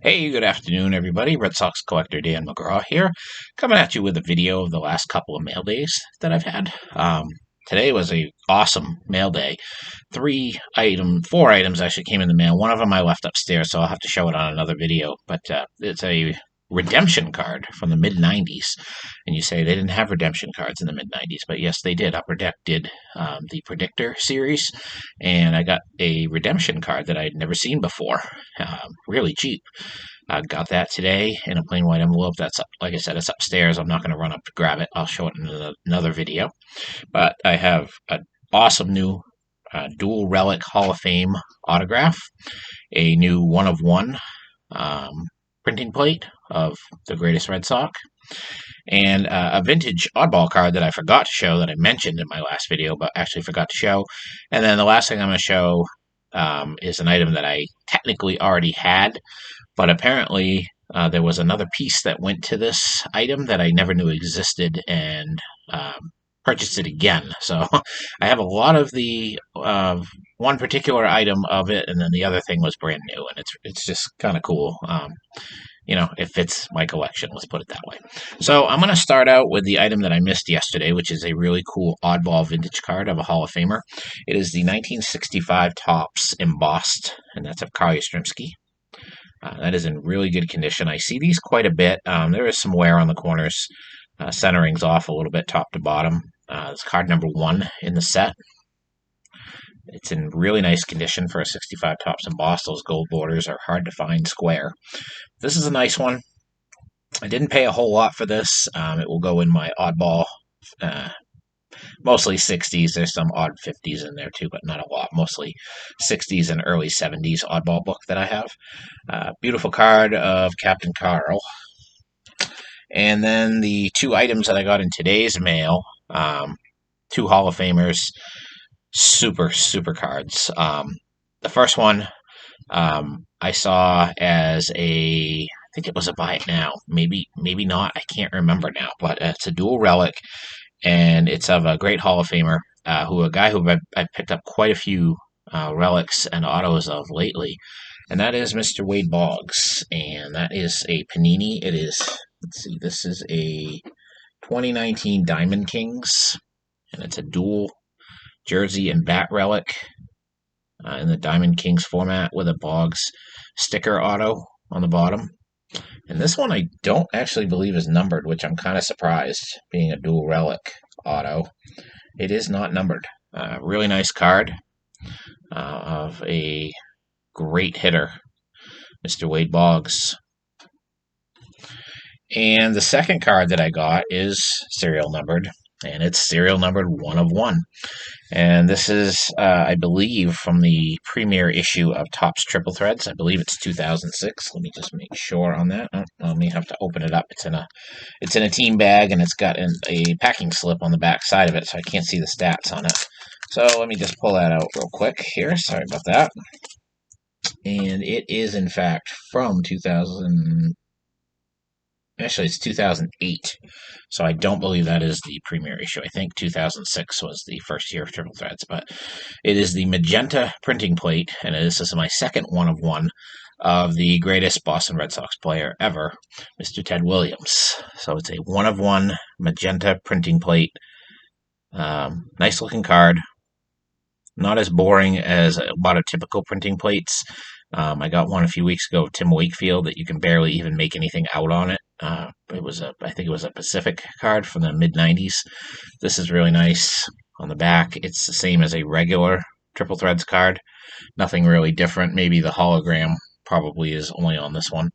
Hey, good afternoon, everybody. Red Sox collector Dan McGraw here, coming at you with a video of the last couple of mail days that I've had. Today was a awesome mail day. Four items actually came in the mail. One of them I left upstairs, so I'll have to show it on another video. But it's a redemption card from the mid '90s, and you say they didn't have redemption cards in the mid '90s, but yes, they did. Upper Deck did the Predictor series, and I got a redemption card that I'd never seen before, really cheap. I got that today in a plain white envelope. That's up, like I said, it's upstairs. I'm not going to run up to grab it. I'll show it in another video. But I have an awesome new dual relic Hall of Fame autograph, a new one of one printing plate of the greatest Red Sox, and a vintage oddball card that I forgot to show that I mentioned in my last video, but actually forgot to show. And then the last thing I'm going to show is an item that I technically already had, but apparently there was another piece that went to this item that I never knew existed, and purchased it again. So I have a lot of the one particular item of it, and then the other thing was brand new, and it's just kind of cool. It fits my collection, let's put it that way. So I'm going to start out with the item that I missed yesterday, which is a really cool oddball vintage card of a Hall of Famer. It is the 1965 Topps embossed, and that's of Carl Yastrzemski. That is in really good condition. I see these quite a bit. There is some wear on the corners. Centering's off a little bit top to bottom. It's card number 1 in the set. It's in really nice condition for a 65 Topps embossed. Those gold borders are hard to find square. This is a nice one. I didn't pay a whole lot for this. It will go in my oddball, mostly 60s. There's some odd 50s in there too, but not a lot. Mostly 60s and early 70s oddball book that I have. Beautiful card of Captain Carl. And then the two items that I got in today's mail, two Hall of Famers, super cards. The first one I saw as I think it was a buy it now, maybe not, I can't remember now, but it's a dual relic, and it's of a great Hall of Famer, a guy who I've picked up quite a few relics and autos of lately, and that is Mr. Wade Boggs, and that is a Panini. It is, let's see, this is a 2019 Diamond Kings, and it's a dual jersey and bat relic in the Diamond Kings format with a Boggs sticker auto on the bottom. And this one I don't actually believe is numbered, which I'm kind of surprised, being a dual relic auto. It is not numbered. Really nice card of a great hitter, Mr. Wade Boggs. And the second card that I got is serial numbered, and it's serial numbered 1 of 1. And this is, I believe, from the premiere issue of Topps Triple Threads. I believe it's 2006. Let me just make sure on that. Oh, let me have to open it up. It's in a team bag, and it's got a packing slip on the back side of it, so I can't see the stats on it. So let me just pull that out real quick here. Sorry about that. And it is, in fact, from 2000. Actually, it's 2008, so I don't believe that is the premiere issue. I think 2006 was the first year of Triple Threads, but it is the magenta printing plate, and this is my second 1 of 1 of the greatest Boston Red Sox player ever, Mr. Ted Williams. So it's a 1 of 1 magenta printing plate. Nice looking card. Not as boring as a lot of typical printing plates. I got one a few weeks ago of Tim Wakefield that you can barely even make anything out on it. I think it was a Pacific card from the mid '90s. This is really nice on the back. It's the same as a regular Triple Threads card. Nothing really different. Maybe the hologram probably is only on this one,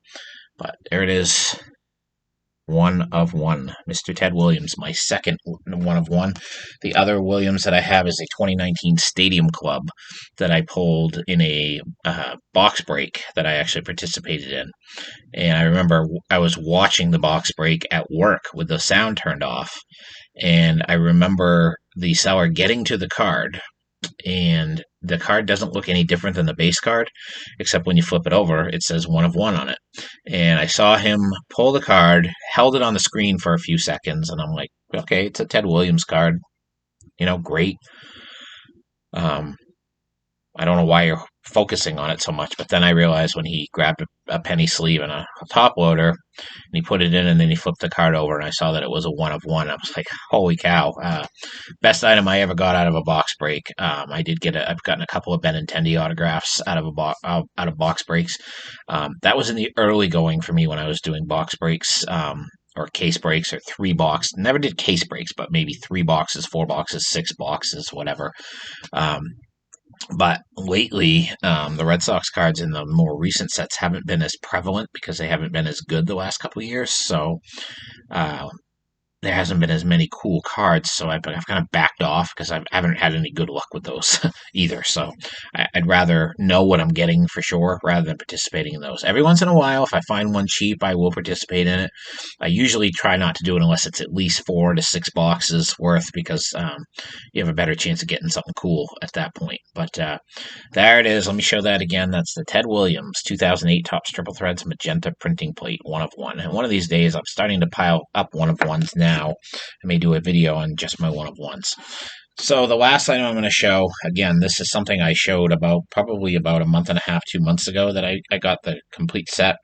but there it is. 1 of 1. Mr. Ted Williams, my second 1 of 1. The other Williams that I have is a 2019 Stadium Club that I pulled in a box break that I actually participated in. And I remember I was watching the box break at work with the sound turned off. And I remember the seller getting to the card, and the card doesn't look any different than the base card, except when you flip it over, it says 1 of 1 on it. And I saw him pull the card, held it on the screen for a few seconds, and I'm like, okay, it's a Ted Williams card. Great. I don't know why you're focusing on it so much. But then I realized when he grabbed a penny sleeve and a top loader, and he put it in, and then he flipped the card over, and I saw that it was a one of one. I was like, holy cow! Best item I ever got out of a box break. I did get I've gotten a couple of Benintendi autographs out of out of box breaks. That was in the early going for me when I was doing box breaks. Or case breaks, or 3 box. Never did case breaks, but maybe 3 boxes, 4 boxes, 6 boxes, whatever. Um, but lately, the Red Sox cards in the more recent sets haven't been as prevalent because they haven't been as good the last couple of years. So uh, there hasn't been as many cool cards, so I've kind of backed off because I haven't had any good luck with those either. So I'd rather know what I'm getting for sure rather than participating in those. Every once in a while, if I find one cheap, I will participate in it. I usually try not to do it unless it's at least 4 to 6 boxes worth because you have a better chance of getting something cool at that point. But there it is. Let me show that again. That's the Ted Williams 2008 Topps Triple Threads Magenta Printing Plate, one of one. And one of these days, I'm starting to pile up one of ones now. I may do a video on just my one of ones. So the last item I'm going to show, again, this is something I showed probably about a month and a half, 2 months ago that I got the complete set.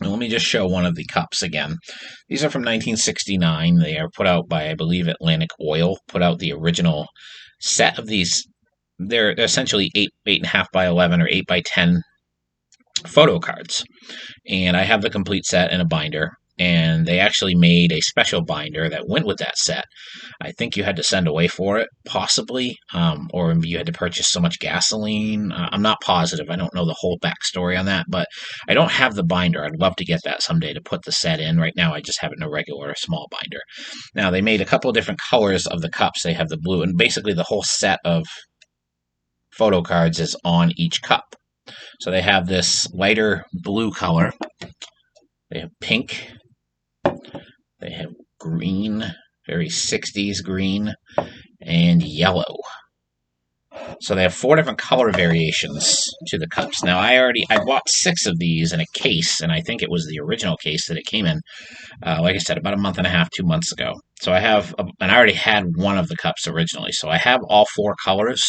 And let me just show one of the cups again. These are from 1969. They are put out by, I believe, Atlantic Oil. Put out the original set of these. They're essentially 8.5 by 11 or 8 by 10 photo cards. And I have the complete set in a binder. And they actually made a special binder that went with that set. I think you had to send away for it, possibly, or you had to purchase so much gasoline. I'm not positive. I don't know the whole backstory on that, but I don't have the binder. I'd love to get that someday to put the set in. Right now, I just have it in a regular small binder. Now, they made a couple of different colors of the cups. They have the blue, and basically the whole set of photo cards is on each cup. So they have this lighter blue color. They have pink. They have green, very 60s green, and yellow. So they have 4 different color variations to the cups. Now, I bought 6 of these in a case, and I think it was the original case that it came in, like I said, about a month and a half, 2 months ago. So and I already had one of the cups originally. So I have all 4 colors,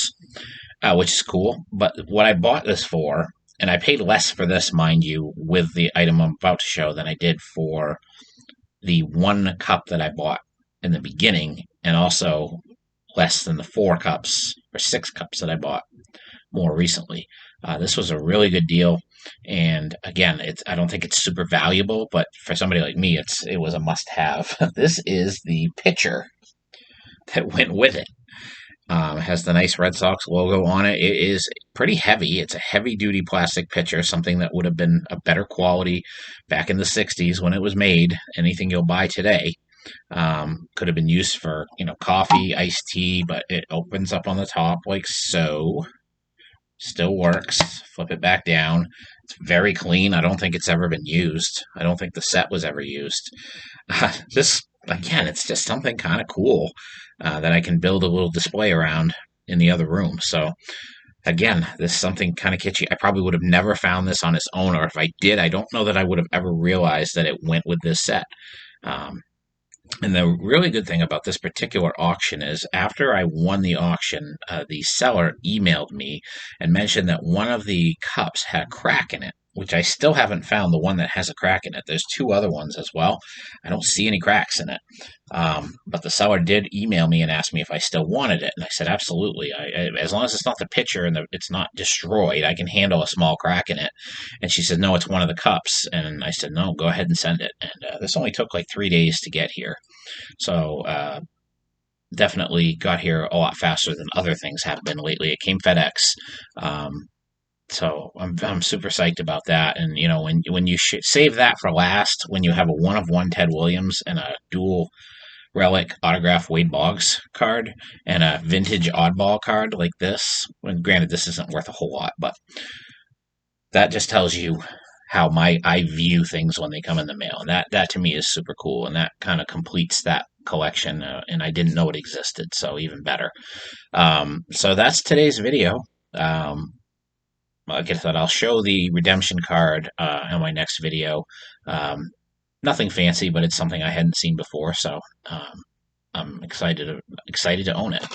which is cool. But what I bought this for, and I paid less for this, mind you, with the item I'm about to show than I did for the 1 cup that I bought in the beginning, and also less than the 4 cups or 6 cups that I bought more recently. This was a really good deal, and again, I don't think it's super valuable, but for somebody like me, it was a must-have. This is the pitcher that went with it. It has the nice Red Sox logo on it. It is pretty heavy. It's a heavy-duty plastic pitcher, something that would have been a better quality back in the 60s when it was made. Anything you'll buy today could have been used for, coffee, iced tea, but it opens up on the top like so. Still works. Flip it back down. It's very clean. I don't think it's ever been used. I don't think the set was ever used. This, again, it's just something kind of cool that I can build a little display around in the other room. So, again, this is something kind of kitschy. I probably would have never found this on its own, or if I did, I don't know that I would have ever realized that it went with this set. And the really good thing about this particular auction is after I won the auction, the seller emailed me and mentioned that one of the cups had a crack in it, which I still haven't found the one that has a crack in it. There's 2 other ones as well. I don't see any cracks in it. But the seller did email me and ask me if I still wanted it. And I said, absolutely. As long as it's not the pitcher and it's not destroyed, I can handle a small crack in it. And she said, no, it's one of the cups. And I said, no, go ahead and send it. And this only took like 3 days to get here. So definitely got here a lot faster than other things have been lately. It came FedEx. So I'm super psyched about that. And when you save that for last, when you have a one of one Ted Williams and a dual relic autograph Wade Boggs card and a vintage oddball card like this, when granted this isn't worth a whole lot, but that just tells you how I view things when they come in the mail. And that to me is super cool, and that kind of completes that collection, and I didn't know it existed, so even better. So that's today's video. Like I said, I'll show the redemption card in my next video. Nothing fancy, but it's something I hadn't seen before, so I'm excited to own it,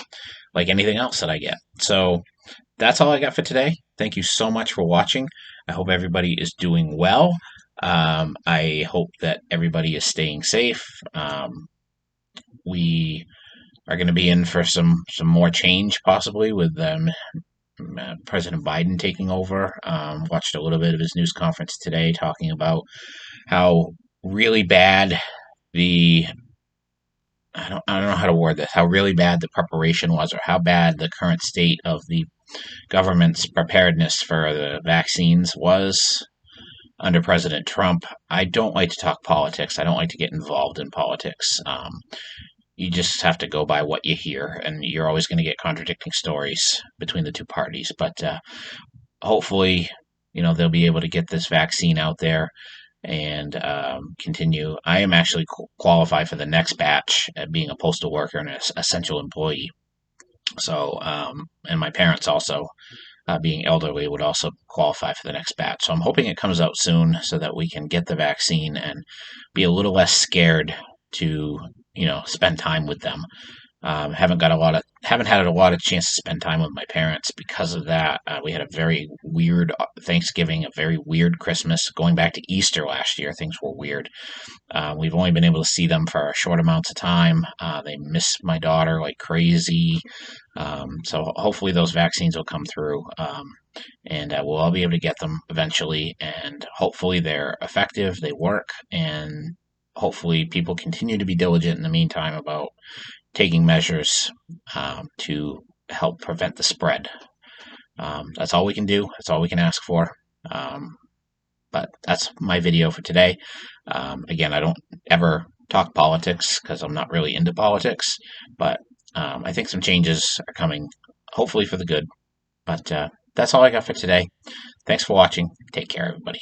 like anything else that I get. So that's all I got for today. Thank you so much for watching. I hope everybody is doing well. I hope that everybody is staying safe. We are going to be in for some more change possibly with President Biden taking over. Watched a little bit of his news conference today talking about how really bad the I don't know how to word this, how really bad the preparation was, or how bad the current state of the government's preparedness for the vaccines was under President Trump. I don't like to talk politics. I don't like to get involved in politics. You just have to go by what you hear, and you're always going to get contradicting stories between the two parties. But hopefully, they'll be able to get this vaccine out there and continue. I am actually qualified for the next batch, being a postal worker and an essential employee. So, and my parents also, being elderly, would also qualify for the next batch. So I'm hoping it comes out soon so that we can get the vaccine and be a little less scared to, spend time with them. Haven't had a lot of chance to spend time with my parents because of that. We had a very weird Thanksgiving, a very weird Christmas. Going back to Easter last year, things were weird. We've only been able to see them for short amounts of time. They miss my daughter like crazy. So hopefully those vaccines will come through, and we'll all be able to get them eventually. And hopefully they're effective, they work, and hopefully people continue to be diligent in the meantime about taking measures to help prevent the spread. That's all we can do. That's all we can ask for. But that's my video for today. Again, I don't ever talk politics because I'm not really into politics, but I think some changes are coming, hopefully for the good. But that's all I got for today. Thanks for watching. Take care, everybody.